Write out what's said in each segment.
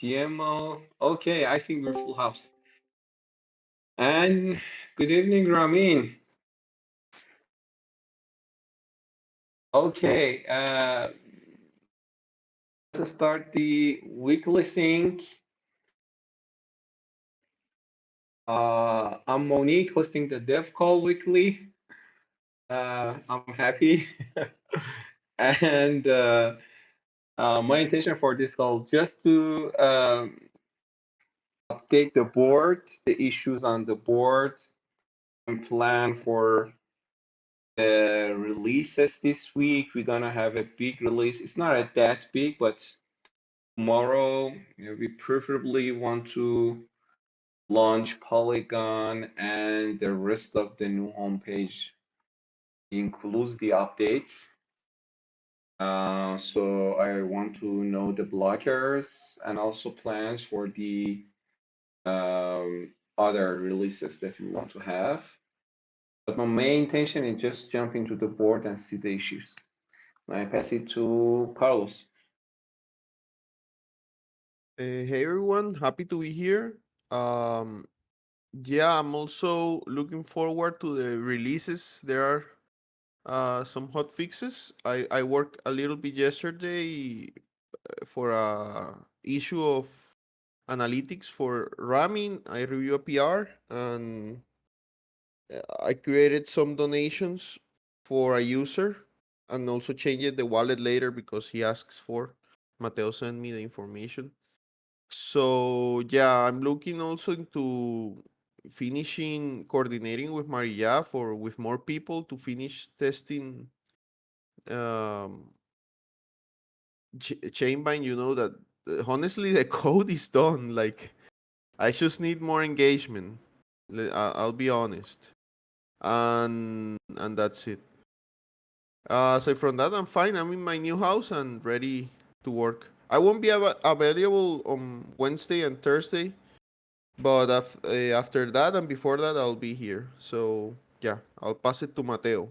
GMO. Okay, I think we're full house. And good evening, Ramin. Okay, let's start the weekly sync. I'm Monique hosting the dev call weekly. I'm happy. And my intention for this call just to update the board, the issues on the board, and plan for the releases this week. We're gonna have a big release. It's not that big, but tomorrow we preferably want to launch Polygon and the rest of the new homepage includes the updates. So I want to know the blockers and also plans for the other releases that we want to have. But my main intention is just jump into the board and see the issues. I pass it to Carlos. Hey everyone, happy to be here. Um, yeah, I'm also looking forward to the releases. There are some hot fixes. I worked a little bit yesterday for a issue of analytics for ramming. I review a PR and I created some donations for a user and also changed the wallet later because he asks for. Mateo sent me the information. So yeah, I'm looking also into finishing coordinating with Maria for with more people to finish testing um Chainbind. You know that honestly the code is done. Like I just need more engagement. I'll be honest, and that's it. Aside from that, I'm fine. I'm in my new house and ready to work. I won't be available on Wednesday and Thursday. But after that and before that, I'll be here. So yeah, I'll pass it to Mateo.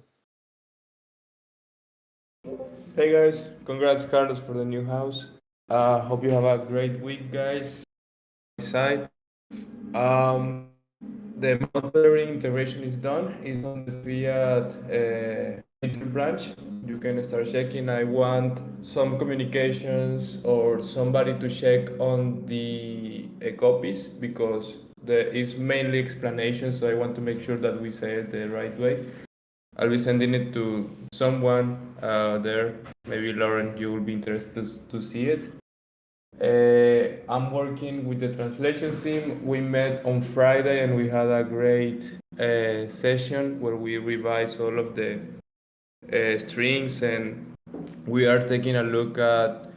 Hey guys, congrats Carlos for the new house. Hope you have a great week, guys. Side. Um, the modeling integration is done. It's on the Fiat little branch. You can start checking. I want some communications or somebody to check on the copies because there is mainly explanation. So I want to make sure that we say it the right way. I'll be sending it to someone there. Maybe Lauren, you will be interested to see it. I'm working with the translations team. We met on Friday and we had a great session where we revised all of the strings and we are taking a look at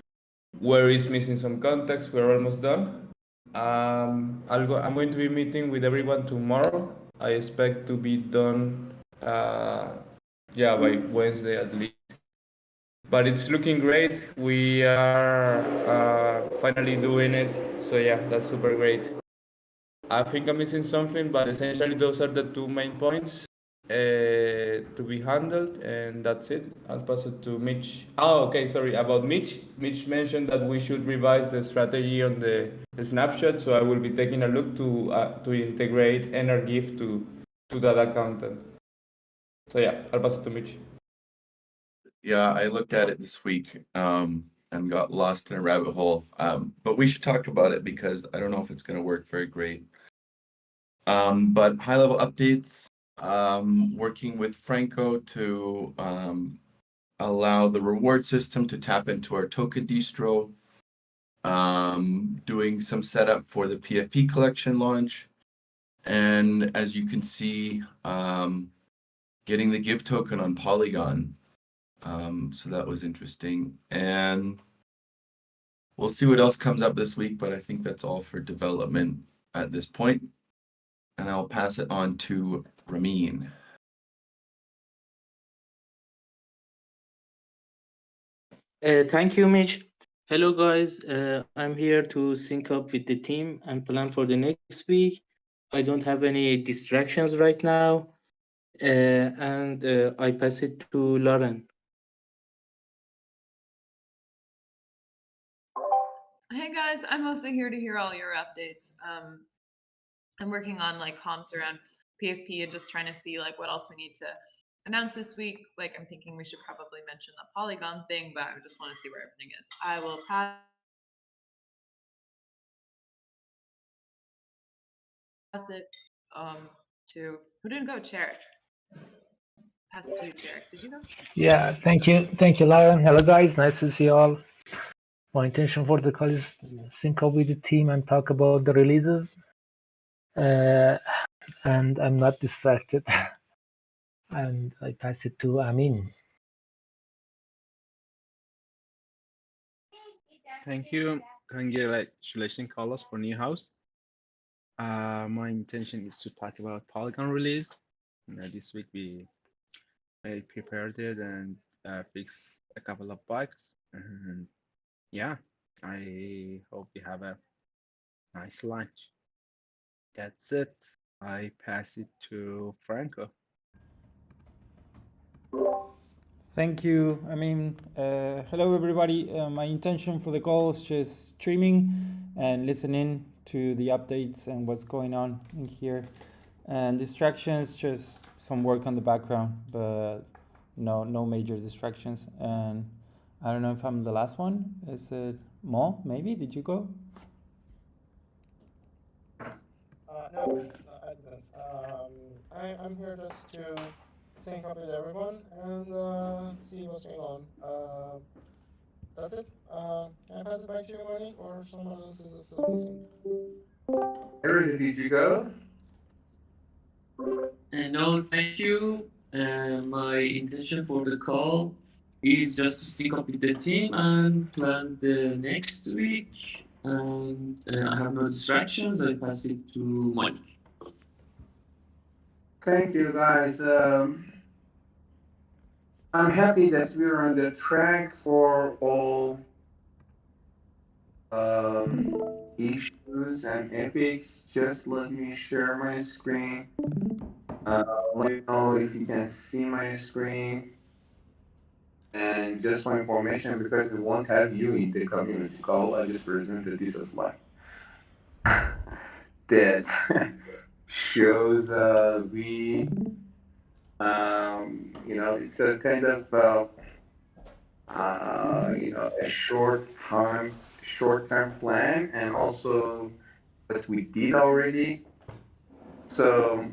where is missing some context. We're almost done. I'm going to be meeting with everyone tomorrow. I expect to be done, by Wednesday at least. But it's looking great. We are finally doing it. So yeah, that's super great. I think I'm missing something, but essentially those are the two main points to be handled, and that's it. I'll pass it to Mitch. Oh, okay, sorry about Mitch. Mitch mentioned that we should revise the strategy on the snapshot, so I will be taking a look to integrate NRGIF to that accountant. So yeah, I'll pass it to Mitch. Yeah, I looked at it this week and got lost in a rabbit hole. But we should talk about it because I don't know if it's going to work very great. But high-level updates, working with Franco to allow the reward system to tap into our token distro, doing some setup for the PFP collection launch. And as you can see, getting the Give token on Polygon. So that was interesting. And we'll see what else comes up this week, but I think that's all for development at this point. And I'll pass it on to Ramin. Thank you, Mitch. Hello, guys. I'm here to sync up with the team and plan for the next week. I don't have any distractions right now, and I pass it to Lauren. Hey guys, I'm mostly here to hear all your updates. I'm working on like comps around PFP and just trying to see like what else we need to announce this week. Like I'm thinking we should probably mention the Polygon thing, but I just want to see where everything is. I will pass it to who didn't go? Cherrick. Pass it to Cherrick. Did you go? Yeah, thank you, Lauren. Hello, guys. Nice to see you all. My intention for the call is sync up with the team and talk about the releases. And I'm not distracted. And I pass it to Amin. Thank you. Congratulations, Carlos, for new house. My intention is to talk about Polygon release. This week I prepared it and fixed a couple of bugs. And yeah, I hope we have a nice lunch. That's it. I pass it to Franco. Thank you. Hello everybody. My intention for the call is just streaming and listening to the updates and what's going on in here. And distractions, just some work on the background, but no major distractions. And I don't know if I'm the last one. Is it Mo? Maybe? Did you go? No, I didn't. I'm here just to sync up with everyone and see what's going on. That's it. Can I pass it back to you, Manny, or someone else is still missing? Where did you go? No, thank you. My intention for the call is just to sync up with the team and plan the next week. And I have no distractions. I pass it to Mike. Thank you, guys. I'm happy that we're on the track for all issues and epics. Just let me share my screen. Let me know if you can see my screen. And just for information, because we won't have you in the community call, I just presented this as slide that shows it's a kind of a short-term plan, and also what we did already. So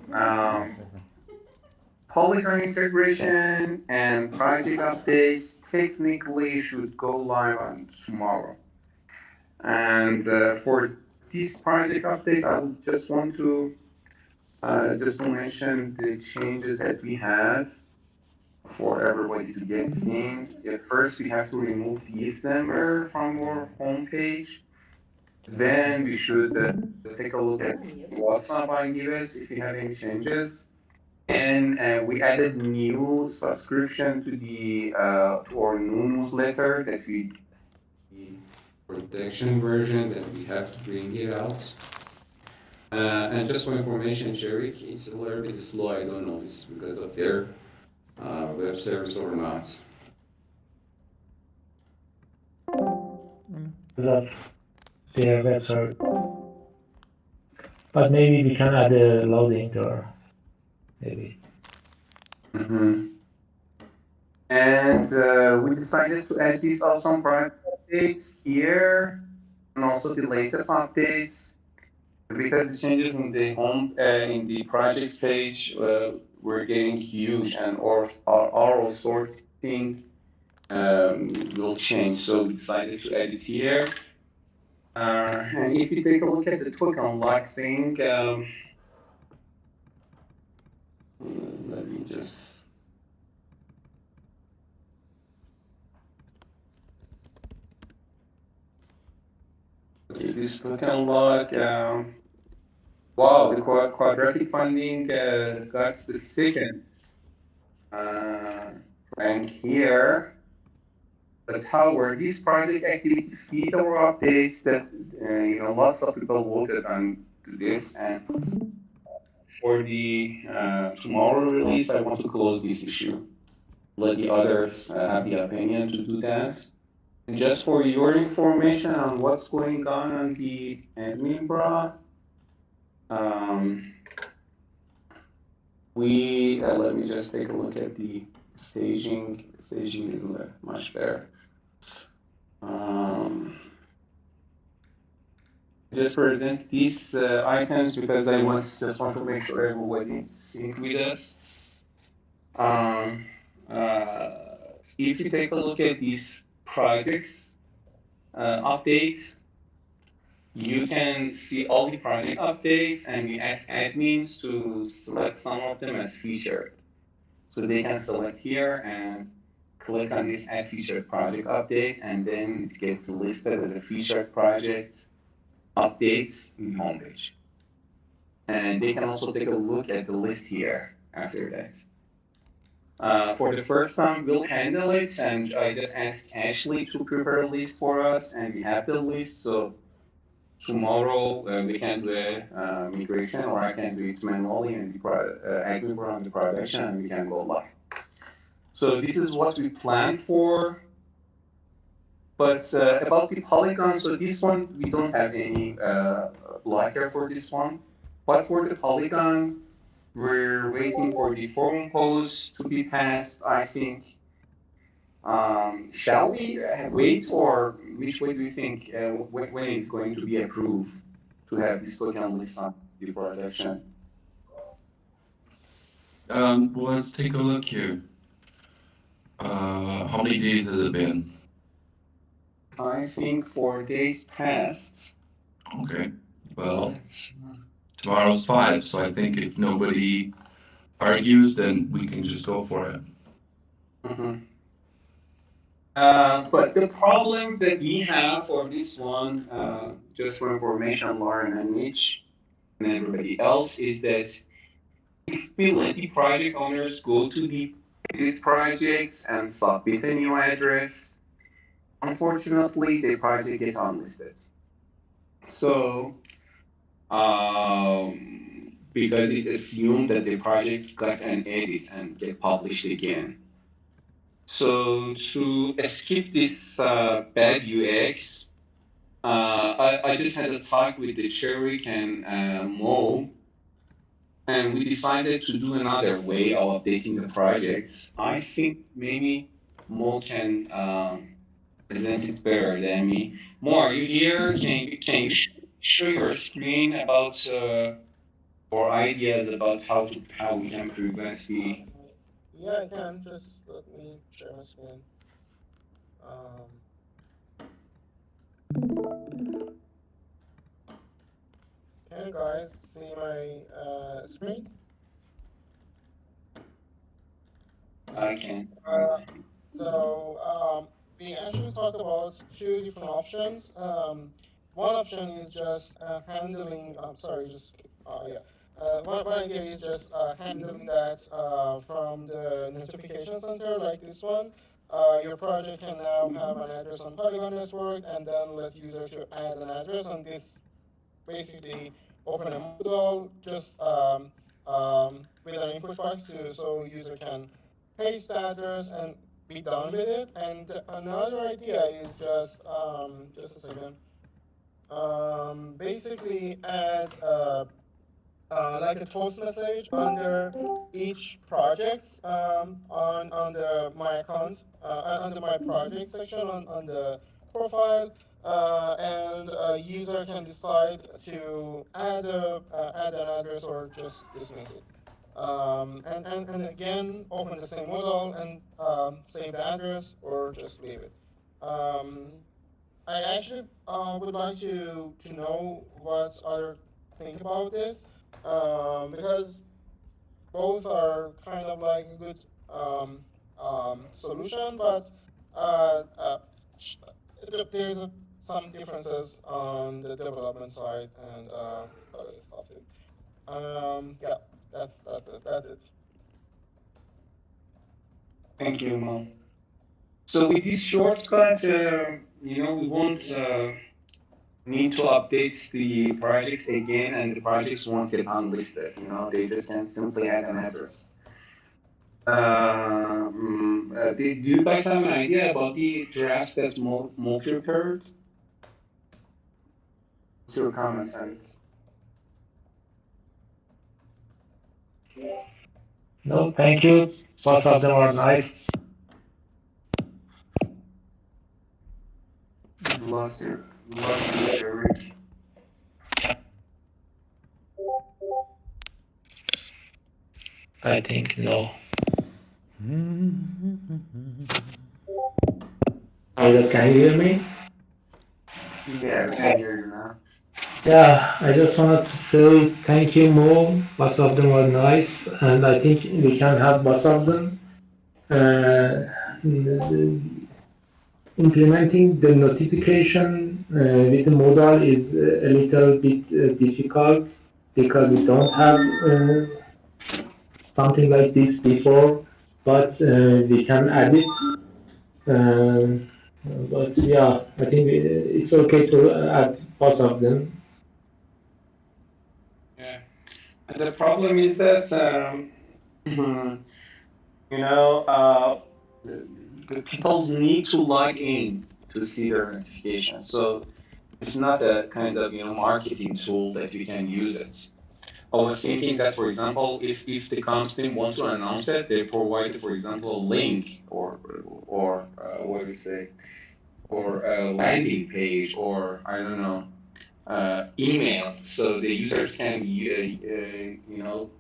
Polygon integration and project updates technically should go live on tomorrow. And for these project updates, I would just want to mention the changes that we have for everybody to get seen. First, we have to remove the if member from our homepage. Then we should take a look at what's not by Giveth if you have any changes. And we added new subscription to the to our new newsletter that the protection version that we have to bring it out. And just for information, Cherrick, it's a little bit slow. I don't know it's because of their web service or not. That's their website. But maybe we can add a loading or maybe. And we decided to add these awesome project updates here, and also the latest updates, because the changes in the home in the projects page were getting huge, and our sorting will change. So we decided to add it here. And if you take a look at the token unlock thing, let me just. Okay, this token unlock. Wow, the quadratic funding got the second rank here. But however, this project activity feed our updates that lots of people voted on this, and for the tomorrow release, I want to close this issue. Let the others have the opinion to do that. Just for your information on what's going on the admin bra, let me just take a look at the staging. Staging is much better. Just present these items because I just want to make sure everybody is sync with us. If you take a look at these projects updates, you can see all the project updates, and we ask admins to select some of them as featured. So they can select here and click on this add featured project update, and then it gets listed as a featured project updates in the homepage. And they can also take a look at the list here after that. For the first time, we'll handle it, and I just asked Ashley to prepare a list for us, and we have the list. So tomorrow we can do a migration, or I can do it manually in the admin run the production, and we can go live. So this is what we planned for. But about the polygon, so this one we don't have any blocker for this one. But for the polygon, we're waiting for the forum post to be passed, I think. Shall we wait, or which way do you think when it's going to be approved to have this token list on the production? Well, let's take a look here. How many days has it been? I think 4 days past. Okay. Well, tomorrow's 5, so I think if nobody argues, then we can just go for it. Mm-hmm. But the problem that we have for this one, just for information, Lauren and Mitch and everybody else, is that if we let the project owners go to these projects and submit a new address, unfortunately, the project gets unlisted. So, because it assumed that the project got an edit and get published again. So to escape this bad UX, I just had a talk with the Cherry and Mo, and we decided to do another way of updating the projects. I think maybe Mo can present it better than me. Mo, are you here? Can you show your screen about or ideas about how we can prevent the? Yeah, I can. Just let me share my screen. Can you guys see my screen? I can. So we actually talk about two different options. One option is just handling. I'm sorry, just yeah. One idea is just handling that from the notification center, like this one. Your project can now have an address on Polygon network, and then let user to add an address, and this basically open a module just with an input box so user can paste the address and be done with it. And another idea is just a second. Basically add like a toast message under each project on the my account under my project section on the profile, and a user can decide to add an address or just dismiss it. And again, open the same modal and save the address or just leave it. I actually would like to know what others think about this, because both are kind of like a good solution, but there's some differences on the development side and other stuff too. Yeah, that's it. Thank you, Mo. So with this shortcut, we won't need to update the projects again, and the projects won't get unlisted. They just can simply add an address. Do you guys have an idea about the draft that Mo prepared? What's your comments on it? No, thank you. Both of them are nice. Lost you, Eric. I think no. Can you hear me? Yeah, we can hear you now. Yeah, I just wanted to say thank you, Mo. Both of them are nice, and I think we can have both of them. Implementing the notification with the modal is a little bit difficult because we don't have something like this before, but we can add it. Um, but yeah, I think it's okay to add both of them. Yeah, and the problem is that you know, the people need to log in to see their notifications. So it's not a kind of marketing tool that you can use it. I was thinking that, for example, if the comms team want to announce it, they provide, for example, a link or what do you say, or a landing page, or I don't know, email, so the users can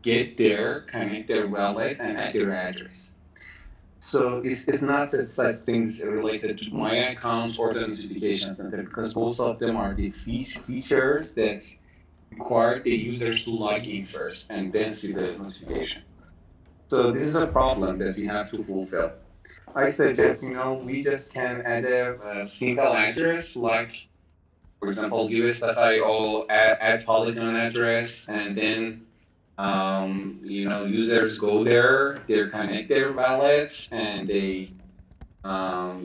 get there, connect their wallet, and add their address. So it's not that such things related to my account or the notification center, because most of them are the features that require the users to log in first and then see the notification. So this is a problem that we have to fulfill. I suggest, we just can add a single address, like, for example, Giveth.io, add Polygon address, and then, users go there, they connect their wallet, and they, add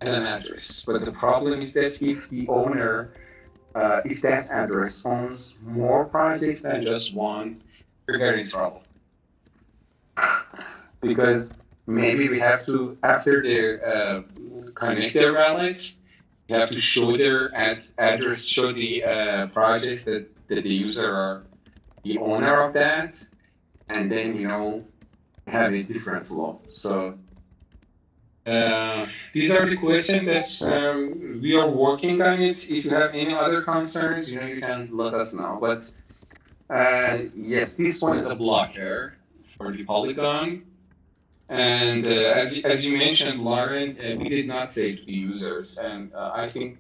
an address. But the problem is that if the owner, if that address owns more projects than just one, you're getting in trouble. Because maybe we have to, after they connect their wallets, you have to show their address, show the projects that the user are the owner of that, and then have a different flow. So these are the questions that we are working on it. If you have any other concerns, you can let us know. But yes, this one is a blocker for the Polygon. And as you mentioned, Lauren, we did not say to the users, and I think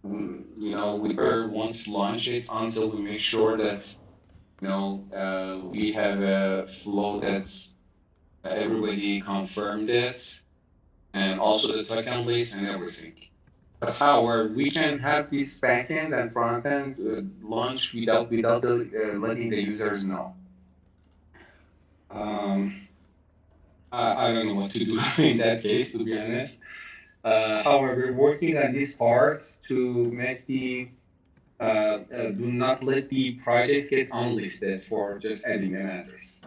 we better won't launch it until we make sure that we have a flow that everybody confirmed it, and also the token list and everything. But however, we can have this backend and frontend launch without letting the users know. I don't know what to do in that case, to be honest. However, we're working on this part to make the do not let the projects get unlisted for just adding an address.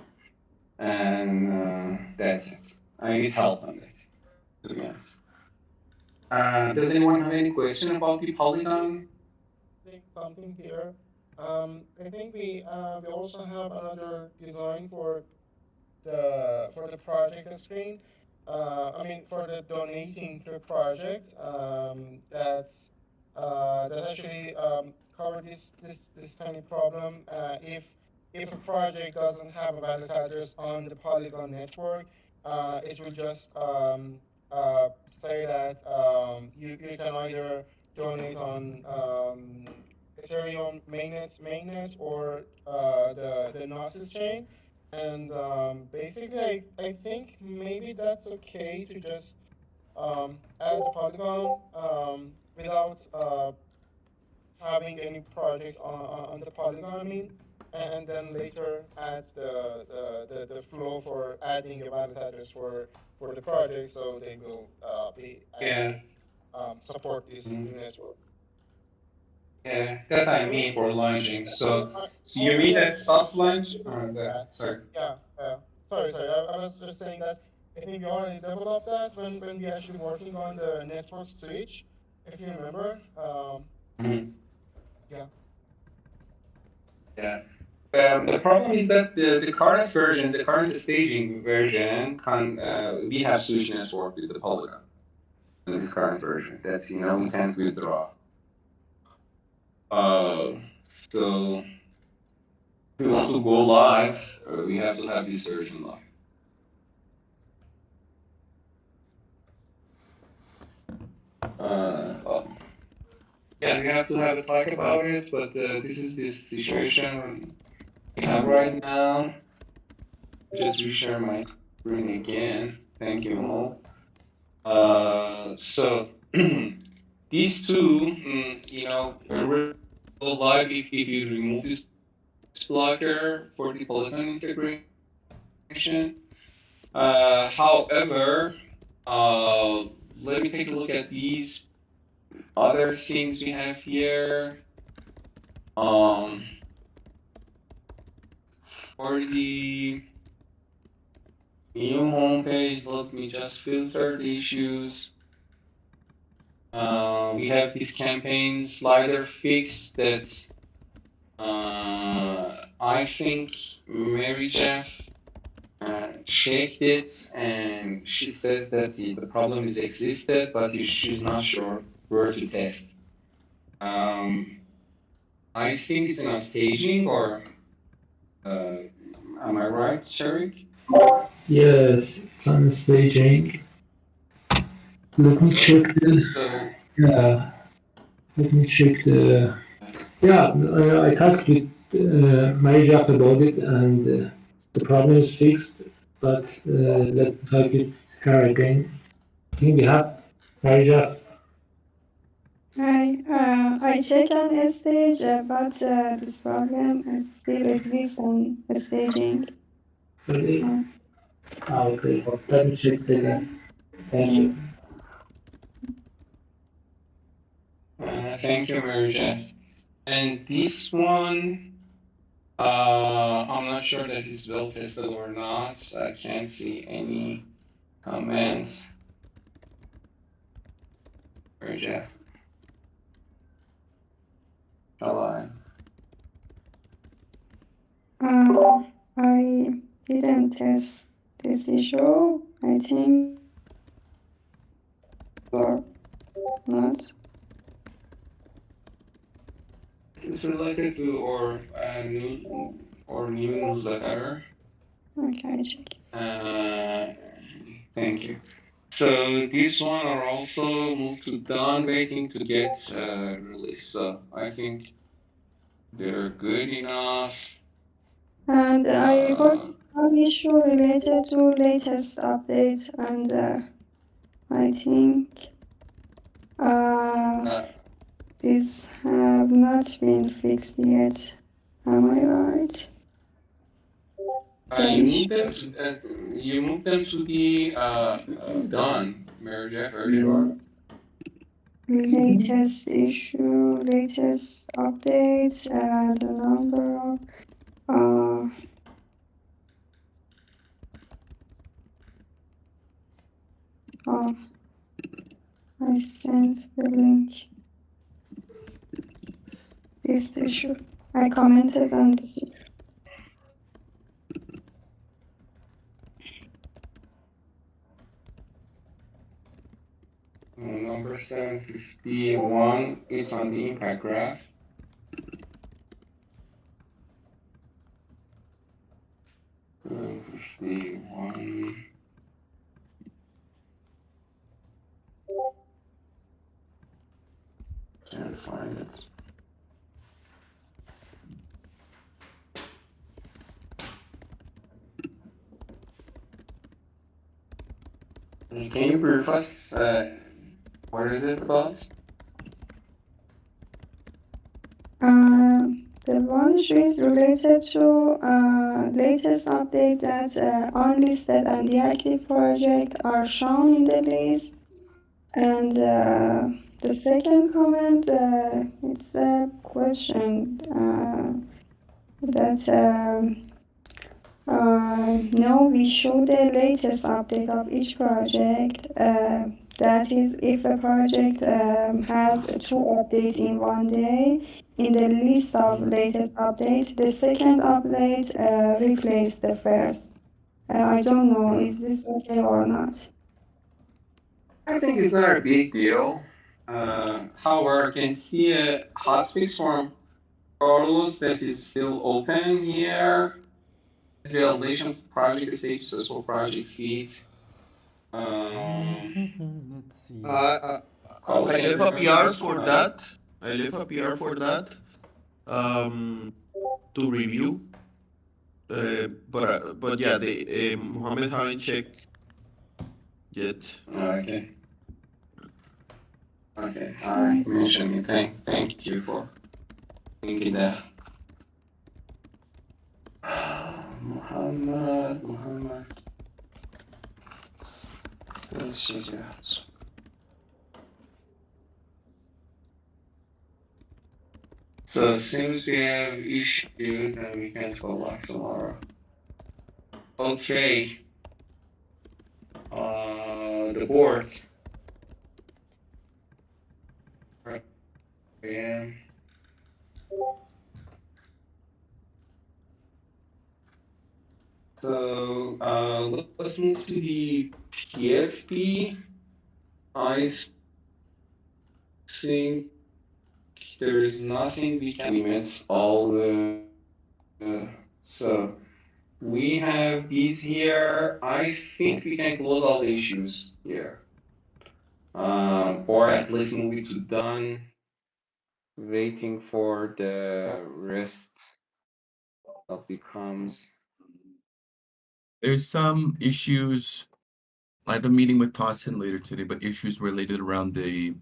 And that's it. I need help on that, to be honest. Does anyone have any question about the Polygon? Something here. I think we also have another design for the project screen. I mean, for the donating to a project. That actually cover this tiny problem. If a project doesn't have a valid address on the Polygon network, it will just say that you can either donate on Ethereum mainnet or the Gnosis chain. And basically, I think maybe that's okay to just add the Polygon without having any project on the Polygon, I mean, and then later add the flow for adding a valid address for the project, so they will be support this new network. Yeah, that I mean for launching. So I you mean already that soft launch? doing that. Sorry. Yeah. sorry. I was just saying that I think we already developed that when we actually working on the network switch, if you remember. Mhm. Yeah. Yeah. The problem is that the current version, the current staging version, we have switch network with the Polygon in this current version that we can't withdraw. So if we want to go live, we have to have this version live. Yeah, we have to have a talk about it, but this is the situation we have right now. Just reshare my screen again. Thank you, Mo. So these two, will go live if you remove this blocker for the Polygon integration. However, let me take a look at these other things we have here. For the new homepage, let me just filter the issues. We have this campaign slider fix that's I think Mary Jeff checked it and she says that the problem is existed, but she's not sure where to test. I think it's in a staging, or am I right, Sherry? Yes, it's on staging. Let me check this. So Yeah, let me check the. Yeah, I talked with Mary Jeff about it, and the problem is fixed. But let me talk with her again. I think we have Mary Jeff. Hi, I check on stage, but this problem still exists on staging. Really? Okay, let me check it again. Thank you. Thank you, Mary Jeff. And this one, I'm not sure that it's well tested or not. I can't see any comments. Mary Jeff. Shall I? I didn't test this issue. I think or not. This is related to our new newsletter. Okay, check. Thank you. So this one are also moved to done waiting to get released. So I think they're good enough. And I report one issue related to latest update, and I think these have not been fixed yet. Am I right? You move them to the done, Mary Jeff, are you sure? Latest issue, latest updates, the number of I sent the link. This issue. I commented on this issue. Number 751 is on the impact graph. So 51. Can't find it. Can you brief us? What is it about? The one issue is related to latest update that unlisted and deactive project are shown in the list. And the second comment, it's a question that now we show the latest update of each project. That is, if a project has 2 updates in one day, in the list of latest update, the second update replace the first. I don't know, is this okay or not? I think it's not a big deal. However, I can see a hotfix from Carlos that is still open here. Validation project stage successful project feed. Let's see. Carlos, I can you left a confirm PR this? for that. I left a PR for that to review. But yeah, the Mohammed haven't checked yet. Okay. Okay. All right. Mention me. Thank you for thinking that. Muhammad. Let's check it out. So since we have issues and we can't go live tomorrow. Okay. The board. Yeah. So let's move to the PFP. I think there is nothing we can limit all the. So we have these here. I think we can close all the issues here, or at least move it to done. Waiting for the rest of the comms. There's some issues. I have a meeting with Tossin later today, but issues related around the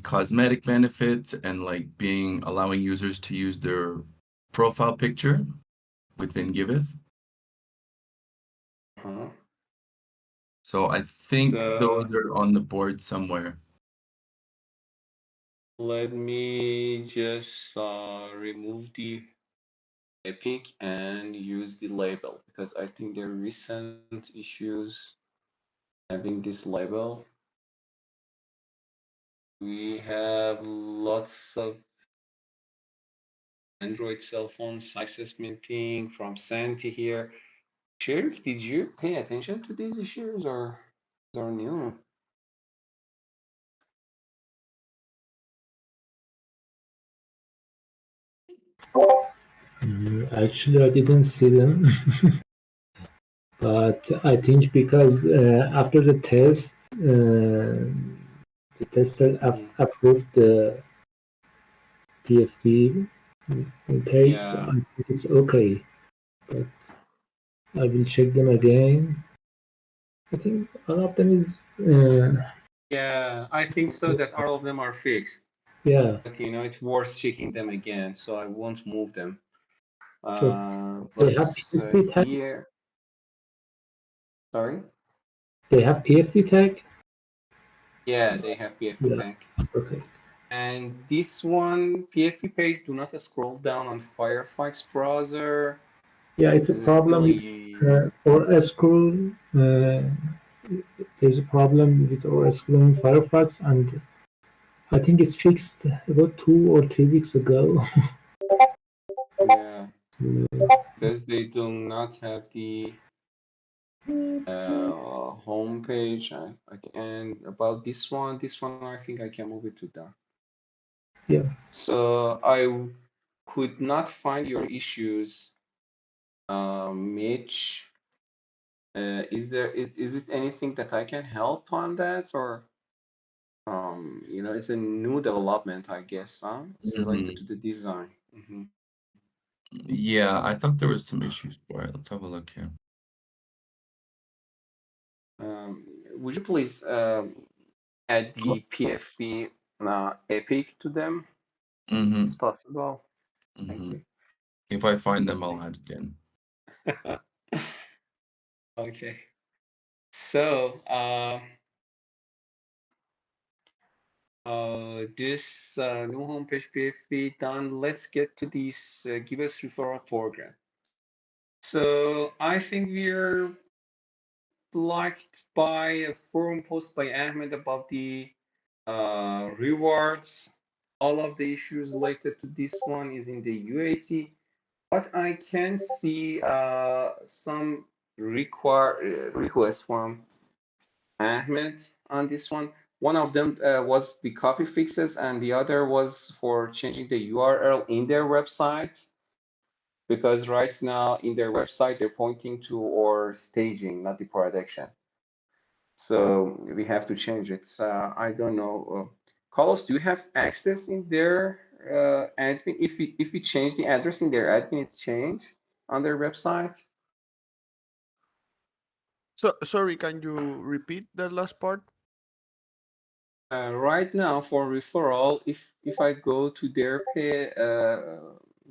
cosmetic benefits and like allowing users to use their profile picture within Giveth. So I think those are on the board somewhere. Let me just remove the epic and use the label because I think there are recent issues having this label. We have lots of Android cell phones access minting from Santi here. Sheriff, did you pay attention to these issues or are new? Actually, I didn't see them, but I think because after the test, the tester approved the PFP page, so I think it's okay. But I will check them again. I think all of them is. Yeah, I think so that all of them are fixed. Yeah. But it's worth checking them again, so I won't move them. They have PFP tag? Here. Sorry? They have PFP tag? Yeah, they have PFP tag. Okay. And this one, PFP page, do not scroll down on Firefox browser. Yeah, it's a problem with ORScroll. There's a problem with ORScroll in Firefox, and I think it's fixed about 2 or 3 weeks ago. Yeah, because they do not have the home page. And about this one I think I can move it to that. Yeah. So I could not find your issues, Mitch. Is it anything that I can help on that, or it's a new development, I guess, huh? It's related to the design. Yeah, I thought there was some issues for it. Let's have a look here. Would you please add the PFP epic to them? It's possible. Thank you. If I find them, I'll add again. Okay. So this new homepage PFP done. Let's get to this Give Us referral program. So I think we're blocked by a forum post by Ahmed about the rewards. All of the issues related to this one is in the UAT, but I can see some requests from Ahmed on this one. One of them was the copy fixes, and the other was for changing the URL in their website. Because right now in their website, they're pointing to our staging, not the production. So we have to change it. I don't know. Carlos, do you have access in their admin? If we change the address in their admin, it's changed on their website. So sorry, can you repeat that last part? Right now for referral, if I go to their pay,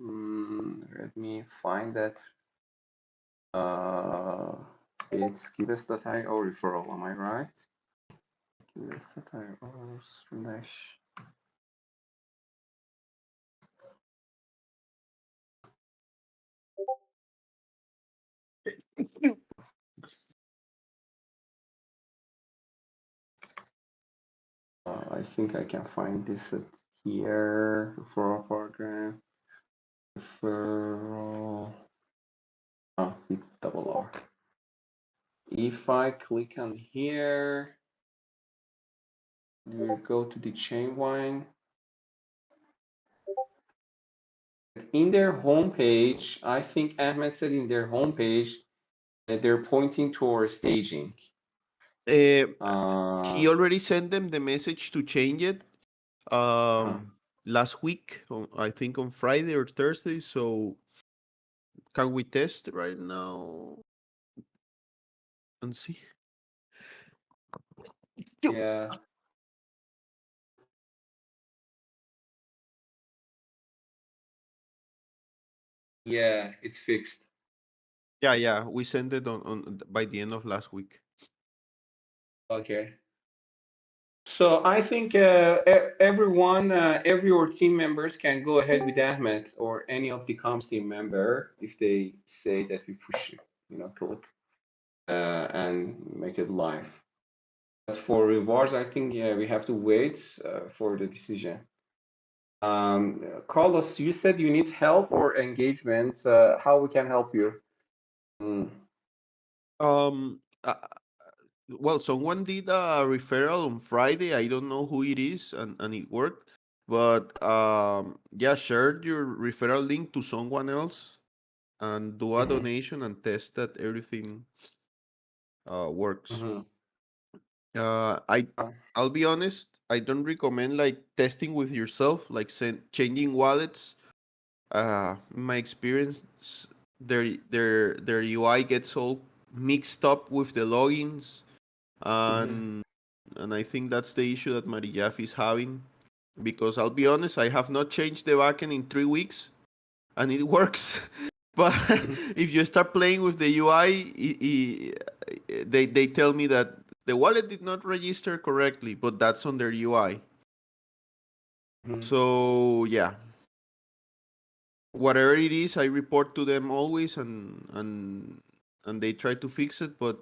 let me find that. It's giveth.io referral. Am I right? Giveth.io slash. I think I can find this at here. Referral program. Referral. Oh, with double R. If I click on here, you go to the chain wine. In their homepage, I think Ahmed said in their homepage that they're pointing towards staging. He already sent them the message to change it last week, I think on Friday or Thursday. So can we test right now and see? Yeah. Yeah, it's fixed. Yeah, we sent it on by the end of last week. Okay. So I think everyone, every your team members can go ahead with Ahmed or any of the comms team member if they say that we push, click and make it live. But for rewards, I think we have to wait for the decision. Carlos, you said you need help or engagement. How we can help you? Um, uh, well, someone did a referral on Friday. I don't know who it is, and it worked. But yeah, share your referral link to someone else and do a donation and test that everything works. I'll be honest. I don't recommend like testing with yourself, like changing wallets. In my experience, their UI gets all mixed up with the logins, and I think that's the issue that Marijaf is having. Because I'll be honest, I have not changed the backend in 3 weeks, and it works. But if you start playing with the UI, they tell me that the wallet did not register correctly, but that's on their UI. So yeah, whatever it is, I report to them always, and they try to fix it. But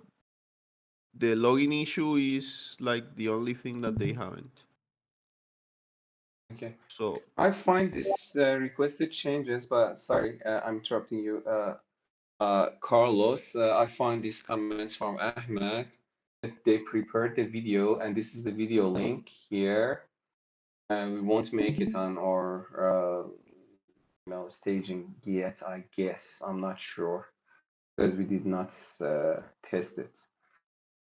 the login issue is like the only thing that they haven't. Okay. So I find this requested changes, but sorry, I'm interrupting you. Carlos, I find these comments from Ahmed that they prepared the video, and this is the video link here. And we won't make it on our staging yet, I guess. I'm not sure because we did not test it.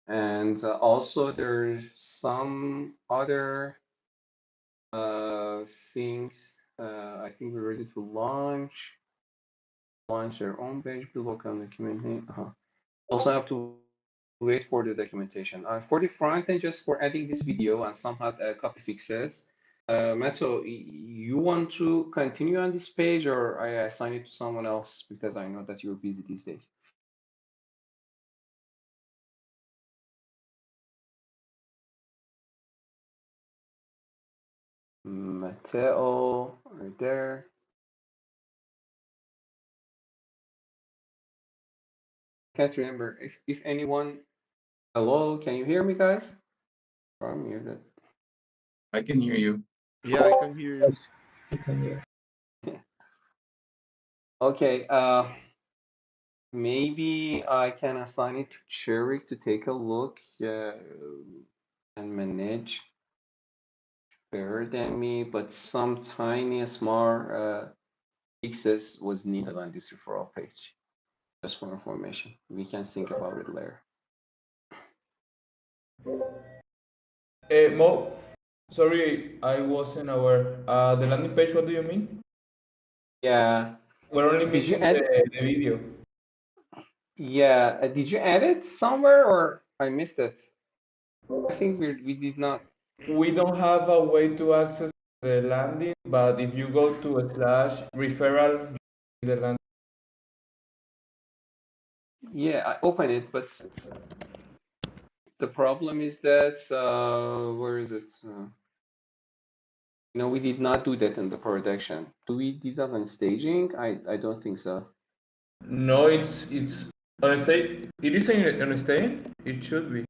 And also there's some other things. I think we're ready to launch their own page, look on the community. Also have to wait for the documentation. For the front end, just for adding this video and some copy fixes. Mato, you want to continue on this page or I assign it to someone else because I know that you're busy these days. Mateo, right there. Can't remember if anyone. Hello, can you hear me, guys? I'm muted. I can hear you. Yeah, I can hear you. Yes, you can hear. Okay, maybe I can assign it to Cherry to take a look and manage better than me, but some tiny small fixes was needed on this referral page. Just for information, we can think about it later. Mo, sorry, I wasn't aware. The landing page, what do you mean? Yeah, We're only did you missing add? the video. Yeah, did you add it somewhere or I missed it? I think we did not. We don't have a way to access the landing, but if you go to a slash referral, you see the landing. Yeah, I open it, but the problem is that where is it? No, we did not do that in the production. Do we do that on staging? I don't think so. No, it's on a state. It is on a state. It should be.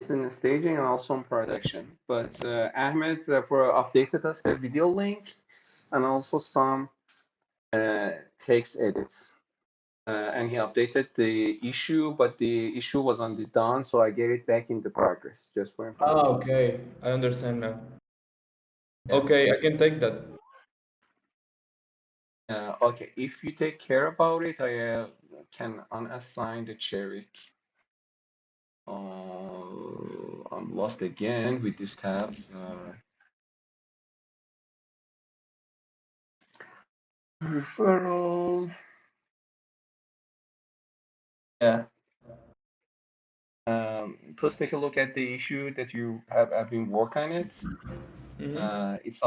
It's in the staging and also in production. But Ahmed updated us the video link and also some text edits. And he updated the issue, but the issue was on the done, so I get it back in the progress, just for Ah, information. okay. I understand now. Yeah. Okay, I can take that. Okay, if you take care about it, I can unassign the Cherik. I'm lost again with these tabs. Referral. Yeah. Please take a look at the issue that you have been working on it. It's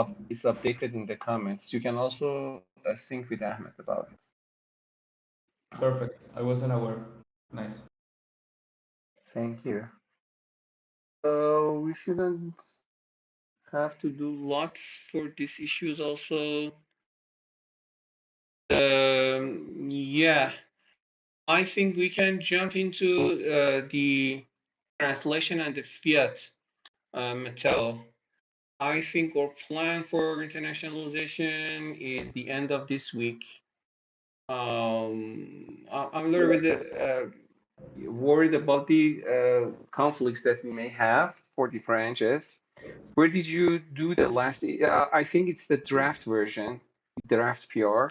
updated in the comments. You can also sync with Ahmed about it. Perfect. I wasn't aware. Nice. Thank you. So we shouldn't have to do lots for these issues also. Yeah, I think we can jump into the translation and the fiat metal. I think our plan for internationalization is the end of this week. I'm a little bit worried about the conflicts that we may have for the branches. Where did you do the last? I think it's the draft version, draft PR.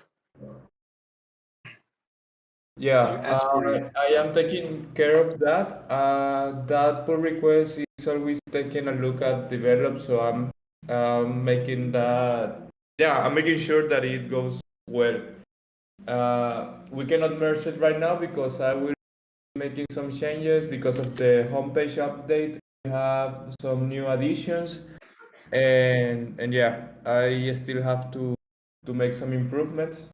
Yeah, You asked for it. I am taking care of that. That pull request is always taking a look at develop, so I'm making that. Yeah, I'm making sure that it goes well. We cannot merge it right now because I will be making some changes because of the homepage update. We have some new additions, and yeah, I still have to make some improvements.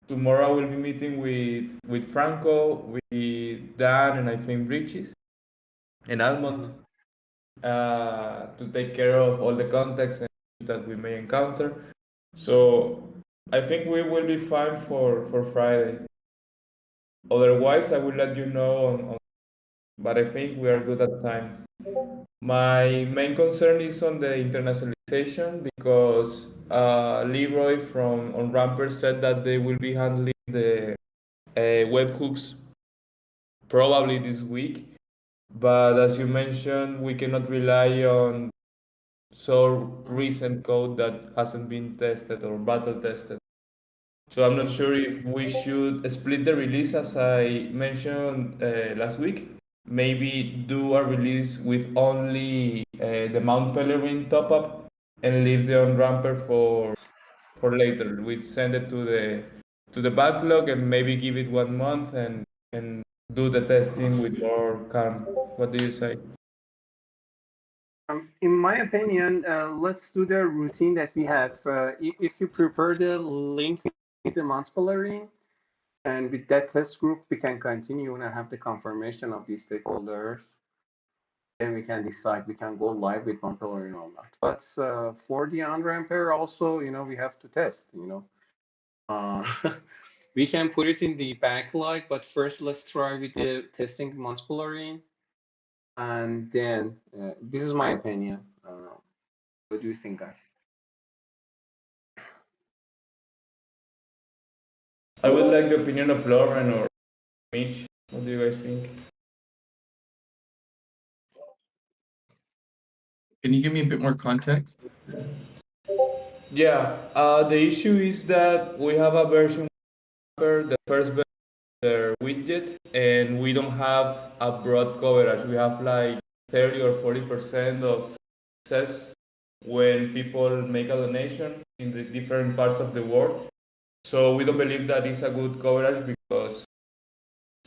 Tomorrow I will be meeting with Franco, with Dan, and I think Richie and Almond to take care of all the contexts that we may encounter. So I think we will be fine for Friday. Otherwise, I will let you know but I think we are good at time. My main concern is on the internationalization because Leroy from on Ramper said that they will be handling the webhooks probably this week. But as you mentioned, we cannot rely on so recent code that hasn't been tested or battle tested. So I'm not sure if we should split the release as I mentioned last week. Maybe do a release with only the Mount Pelerin top up and leave the on ramper for later. We send it to the backlog and maybe give it 1 month and do the testing with more calm. What do you say? In my opinion, let's do the routine that we have. If you prepare the link with the Montpellier, and with that test group, we can continue and have the confirmation of these stakeholders. Then we can decide we can go live with Montpellier or not. But for the on-ramper also, we have to test, We can put it in the backlog, but first let's try with the testing Monspolarin. And then, this is my opinion. What do you think, guys? I would like the opinion of Lauren or Mitch. What do you guys think? Can you give me a bit more context? Yeah, the issue is that we have a version where the first version their widget, and we don't have a broad coverage. We have like 30 or 40% of success when people make a donation in the different parts of the world. So we don't believe that it's a good coverage because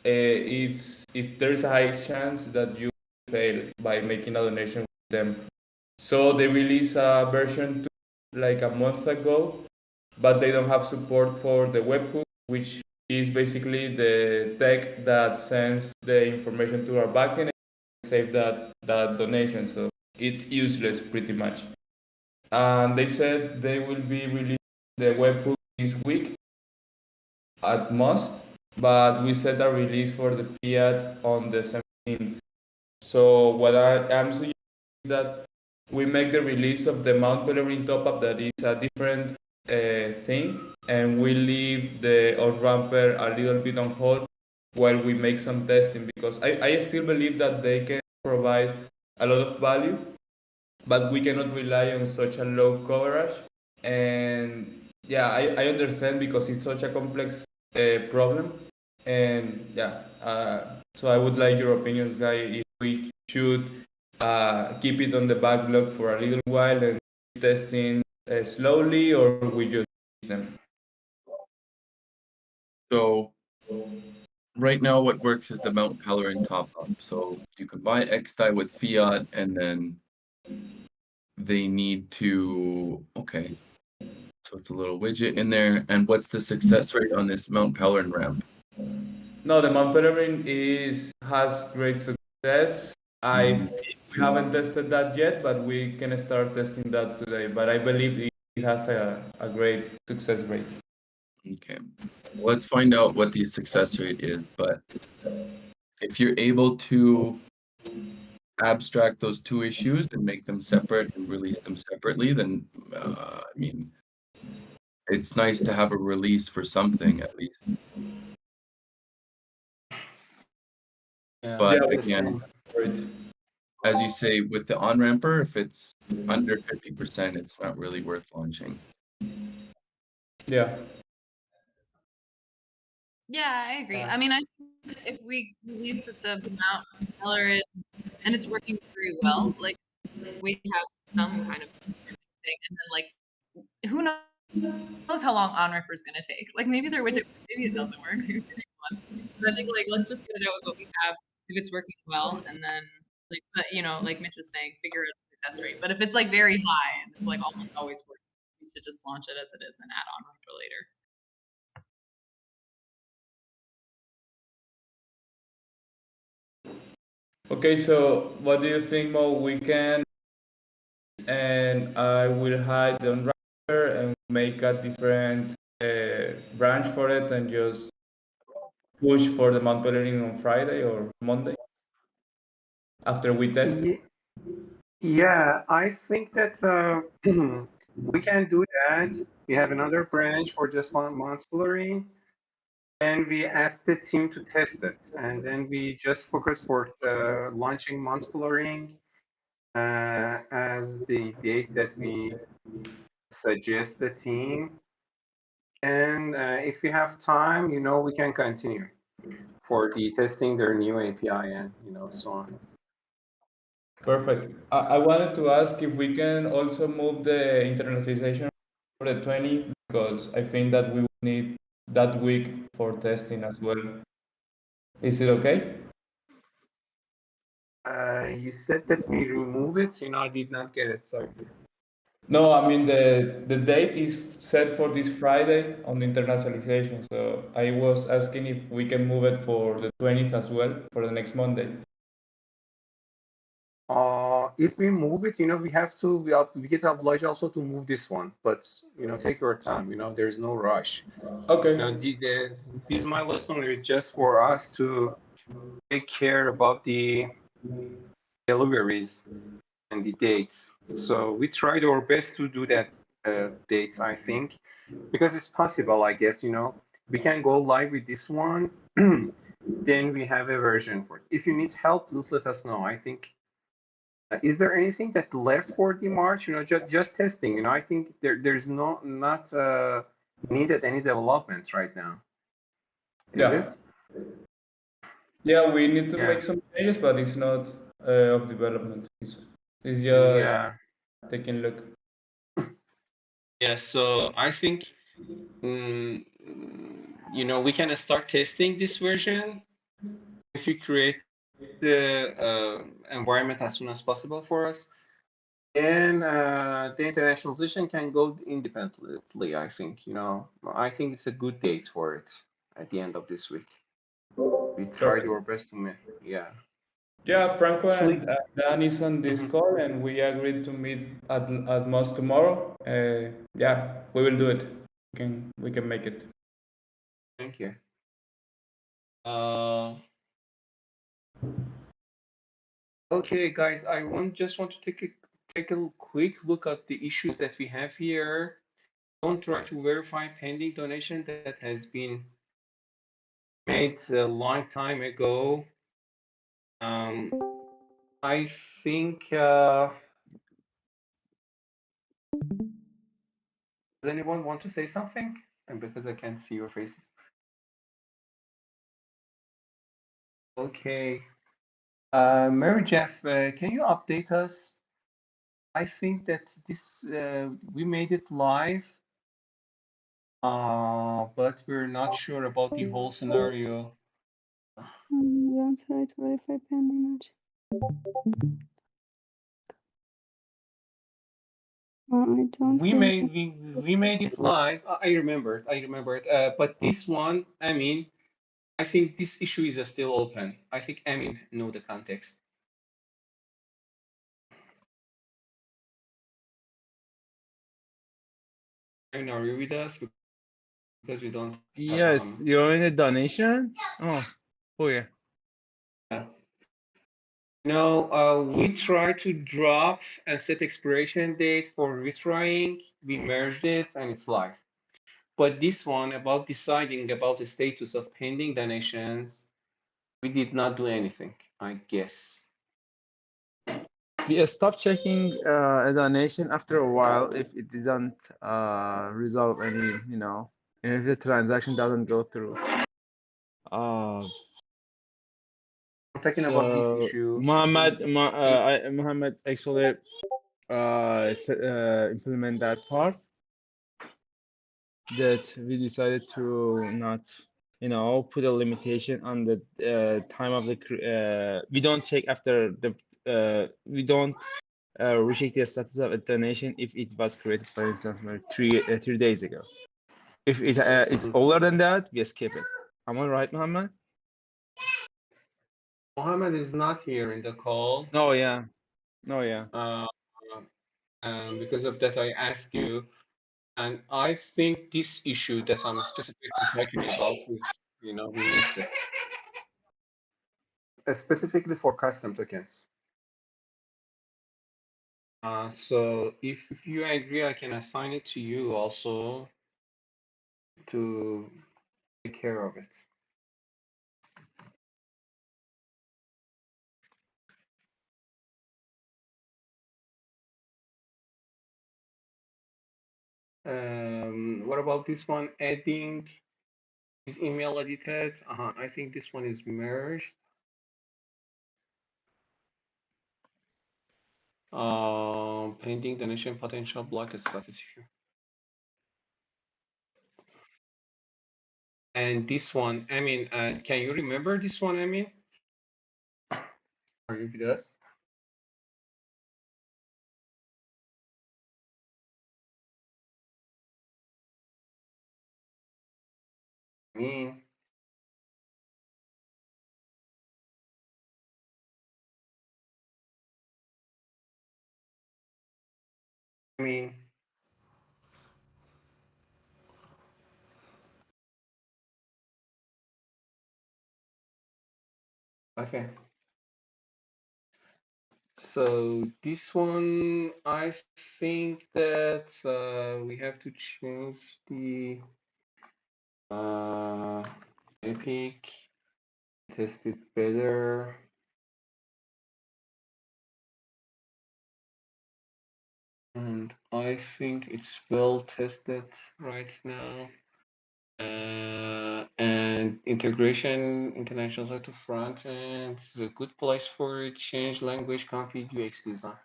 there is a high chance that you fail by making a donation with them. So they released a version 2 like a month ago, but they don't have support for the webhook, which is basically the tech that sends the information to our backend and save that donation. So it's useless pretty much. And they said they will be releasing the webhook this week at most, but we set a release for the fiat on the 17th. So what I'm suggesting is that we make the release of the Mount Pellerin top-up that is a different thing, and we leave the on-ramper a little bit on hold while we make some testing, because I still believe that they can provide a lot of value, but we cannot rely on such a low coverage. And yeah, I understand because it's such a complex problem. And yeah, so I would like your opinions, guys, if we should keep it on the backlog for a little while and keep testing slowly, or we just use them. So right now what works is the Mount Pellerin top up. So you can buy XDAI with fiat, and then they need to, okay. So it's a little widget in there. And what's the success rate on this Mount Pellerin ramp? No, the Mount Pellerin has great success. I think we haven't tested that yet, but we can start testing that today. But I believe it has a great success rate. Okay. Let's find out what the success rate is. But if you're able to abstract those two issues and make them separate and release them separately, then I mean, it's nice to have a release for something at least. But again, as you say, with the on-ramper, if it's under 50%, it's not really worth launching. Yeah. Yeah, I agree. I mean, I think if we release with the Mount Pellerin and it's working very well, like we have some kind of thing, and then like who knows how long on-ramper is going to take? Like maybe their widget, maybe it doesn't work. But I think like let's just get it out with what we have if it's working well, and then like but you know like Mitch was saying, figure out the success rate. But if it's like very high and it's like almost always working, we should just launch it as it is and add on-ramper later. Okay, so what do you think, Mo? We can, and I will hide the on-ramper and make a different branch for it and just push for the Mount Pellerin on Friday or Monday after we test. Yeah, I think that we can do that. We have another branch for just one Monspolarin, and we ask the team to test it, and then we just focus for launching Monspolarin as the date that we suggest the team. And if we have time, you know, we can continue for the testing their new API and you know so on. Perfect. I wanted to ask if we can also move the internationalization for the 20, because I think that we will need that week for testing as well. Is it okay? You said that we remove it, you know, I did not get it, sorry. No, I mean the date is set for this Friday on the internationalization. So I was asking if we can move it for the 20th as well for the next Monday. if we move it, we have to, we get obliged also to move this one, but, take your time, there's no rush. Okay. This milestone is just for us to take care about the deliveries and the dates. So we tried our best to do that dates, I think, because it's possible, I guess, we can go live with this one. Then we have a version for it. If you need help, please let us know. I think, is there anything that left for the March? Just testing. I think there's not needed any developments right now. Is Yeah. it? Yeah, we need to Yeah. make some changes, but it's not of development. It's just Yeah. taking a look. Yeah. So I think, we can start testing this version if we create the environment as soon as possible for us. And the internationalization can go independently, I think. I think it's a good date for it at the end of this week. We tried our best to make, yeah. Yeah, Franco Actually, and Dan is on this call, and we agreed to meet at most tomorrow. Yeah, we will do it. We can make it. thank you. Okay, guys, I just want to take a quick look at the issues that we have here. Don't try to verify pending donation that has been made a long time ago. I think, does anyone want to say something? And because I can't see your faces. Okay. Mary Jeff, can you update us? I think that this, we made it live, but we're not sure about the whole scenario. Yeah, try to verify pending. I don't. We made it live. I remember it. But this one, I think this issue is still open. I think Amin know the context. Amin, are you with us? Because we don't. Yes, you're in a donation. Oh, yeah. We try to drop and set expiration date for retrying. We merged it and it's live. But this one about deciding about the status of pending donations, we did not do anything, I guess. We stopped checking a donation after a while if it didn't resolve any, and if the transaction doesn't go through. I'm talking about this issue. Mohammed actually implement that part that we decided to not, put a limitation on the time of the. We don't check after the. We don't recheck the status of a donation if it was created, for instance, 3 days ago. If it is older than that, we skip it. Am I right, Mohammed? Mohammed is not here in the call. Oh yeah. Because of that, I asked you, and I think this issue that I'm specifically talking about is, we missed it. Specifically for custom tokens. So if you agree, I can assign it to you also to take care of it. What about this one? Adding is email edited. I think this one is merged. Pending donation potential block status issue. And this one, can you remember this one, Are you with us? Me. mean, okay. So this one, I think that we have to change the epic, test it better. And I think it's well tested right now. And integration, international side to front end is a good place for it. Change language, config, UX design.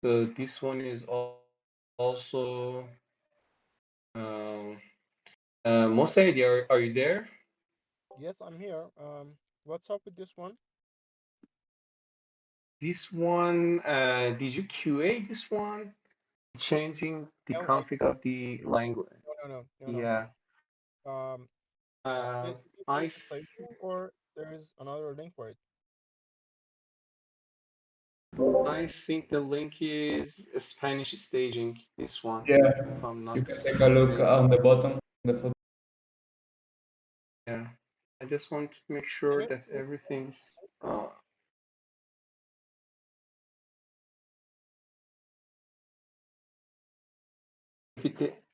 So this one is also Mosaid, are you there? Yes, I'm here. What's up with this one? This one, did you QA this one? Changing the No, config of the language. no. Yeah. Um, Uh, is it I like the staging or there is another link for it? I think the link is Spanish staging. This one, Yeah, if I'm you not can take a look mistaken. on the bottom. The photo. Yeah. I just want to make I sure mean, that everything's.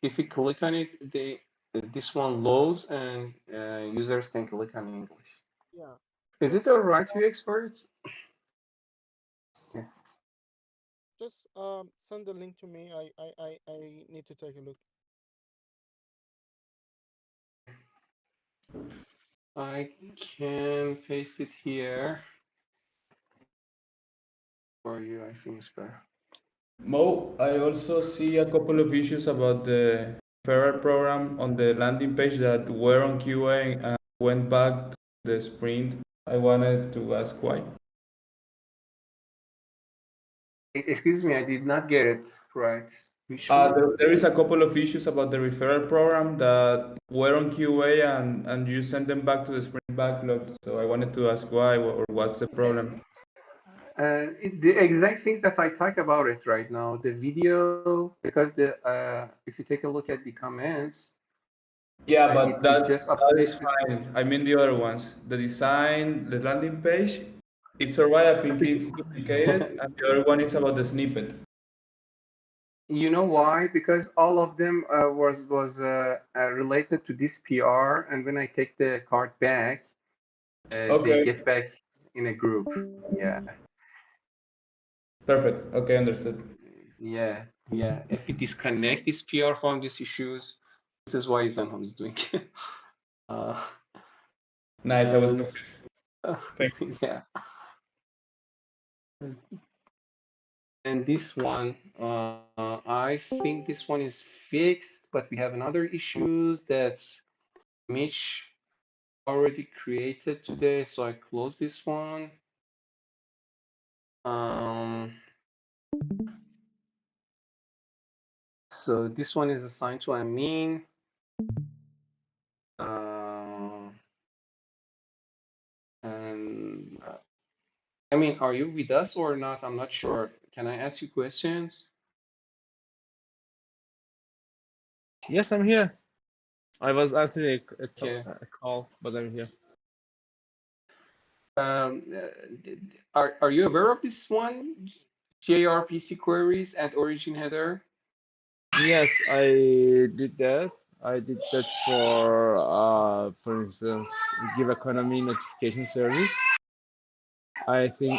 If you click on it, this one loads and users can click on English. yeah. Is it Just all right to export? Yeah. just send the link to me. I need to take a look. I can paste it here for you. I think it's better. Mo, I also see a couple of issues about the referral program on the landing page that were on QA and went back to the sprint. I wanted to ask why. Excuse me, I did not get it right. Which one? There is a couple of issues about the referral program that were on QA and you sent them back to the sprint backlog. So I wanted to ask why or what's the problem. The exact things that I talk about it right now. The video, because if you take a look at the comments, Yeah, but it just that is updated. fine. I mean the other ones. The design, the landing page, it's alright. I think it's duplicated, and the other one is about the snippet. You know why? Because all of them was related to this PR, and when I take the card back, they Okay, get back in a group. Yeah, perfect. Okay, understood. yeah, yeah. If we disconnect this PR from these issues, this is why Zanham is doing. uh, Nice. I was and confused. Thank you. yeah, and this one, I think this one is fixed, but we have another issues that Mitch already created today, so I close this one. Um, so this one is assigned to Amin. And I mean, are you with us or not? I'm not sure. Can I ask you questions? Yes, I'm here. I was answering Okay. a call, but I'm here. Um, are you aware of this one? gRPC queries and origin header? Yes, I did that. I did that for instance, Give Economy notification service. I think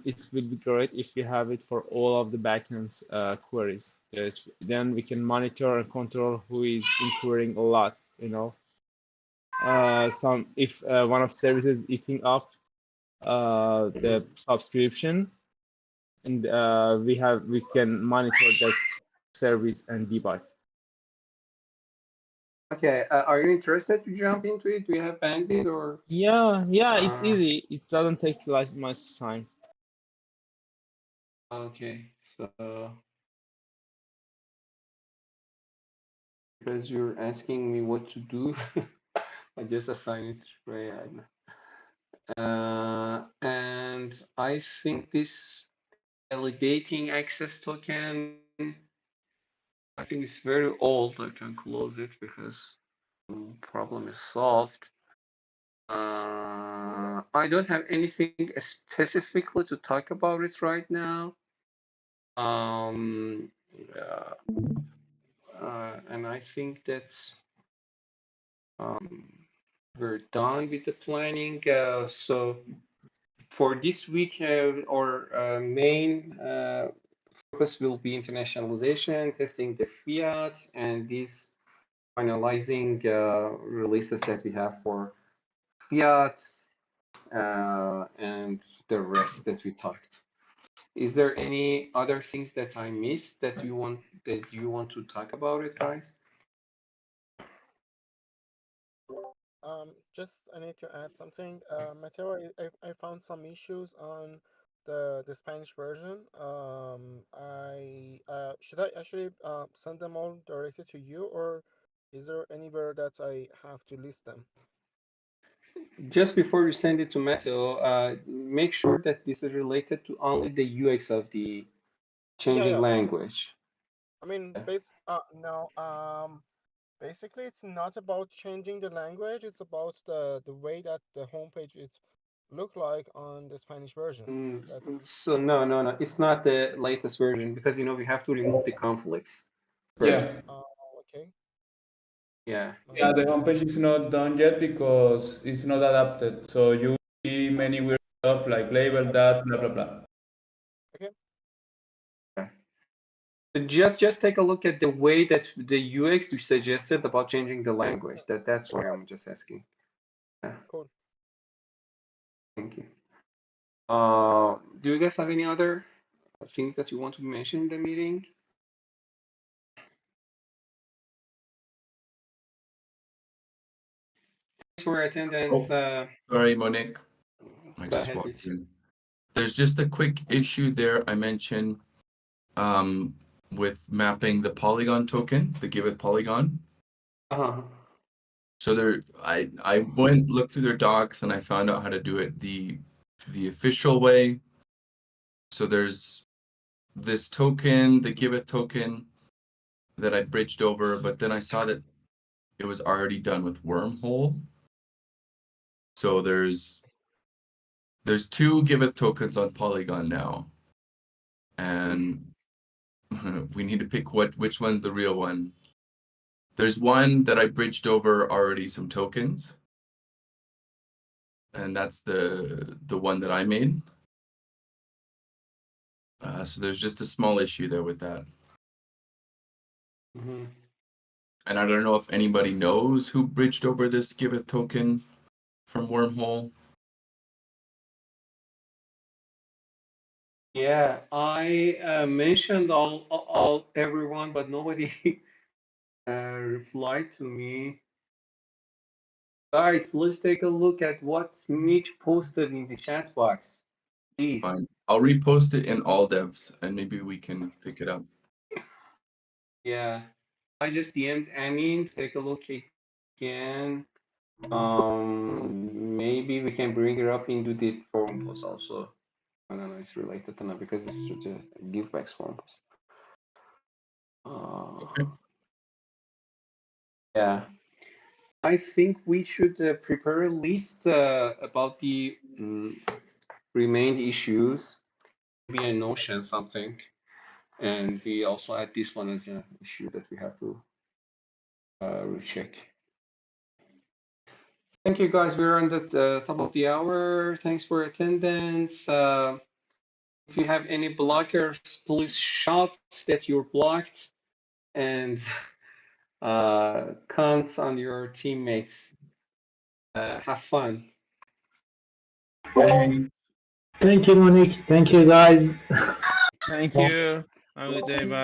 it will be great if we have it for all of the backends queries. Then we can monitor and control who is inquiring a lot. You know, if one of services eating up the subscription, and we can monitor that service and debug. Okay. Are you interested to jump into it? Do you have bandwidth or? Yeah, it's easy. It doesn't take less much time. Okay. So because you're asking me what to do, I just assign it to Rayan. And I think this validating access token I think it's very old. I can close it because the problem is solved. I don't have anything specifically to talk about it right now. And I think that's we're done with the planning. So for this week, our main focus will be internationalization, testing the fiat, and these finalizing releases that we have for fiat and the rest that we talked. Is there any other things that I missed that you want to talk about it, guys? Just I need to add something. Mateo, I found some issues on the Spanish version. I should I actually send them all directly to you, or is there anywhere that I have to list them? Just before you send it to Mateo, make sure that this is related to only the UX of the changing Yeah. language. I mean, no. Basically, it's not about changing the language. It's about the way that the homepage it look like on the Spanish version. So no, it's not the latest version because we have to remove the conflicts first. Yeah. Okay. Yeah. Yeah, the homepage is not done yet because it's not adapted. So you see many weird stuff like label that, blah blah blah. Okay. Just take a look at the way that the UX you suggested about changing the language. That's why I'm just asking. Yeah. Cool. Thank you. Do you guys have any other things that you want to mention in the meeting? Thanks for your attendance. Sorry, Monique. I just walked in. There's just a quick issue there I mentioned with mapping the polygon token, the Giveth polygon. So I went looked through their docs and I found out how to do it the official way. So there's this token, the Giveth token, that I bridged over, but then I saw that it was already done with Wormhole. So there's two Giveth tokens on Polygon now, and we need to pick which one's the real one. There's one that I bridged over already some tokens, and that's the one that I made. So there's just a small issue there with that. And I don't know if anybody knows who bridged over this Giveth token from Wormhole. Yeah, I mentioned all everyone, but nobody replied to me. Guys, please take a look at what Mitch posted in the chat box, please. Fine. I'll repost it in all devs, and maybe we can pick it up. Yeah, I just DM'd Amin. Take a look again. Maybe we can bring it up into the forum post also. I don't know, it's related to that because it's to the Giveth forum post. Okay. Yeah, I think we should prepare a list about the remained issues, maybe a Notion something, and we also add this one as an issue that we have to recheck. Thank you, guys. We're on the top of the hour. Thanks for attendance. If you have any blockers, please shout that you're blocked and count on your teammates. Have fun. Thank you, Monique. Thank you, guys. Thank you. Have a good day. Bye.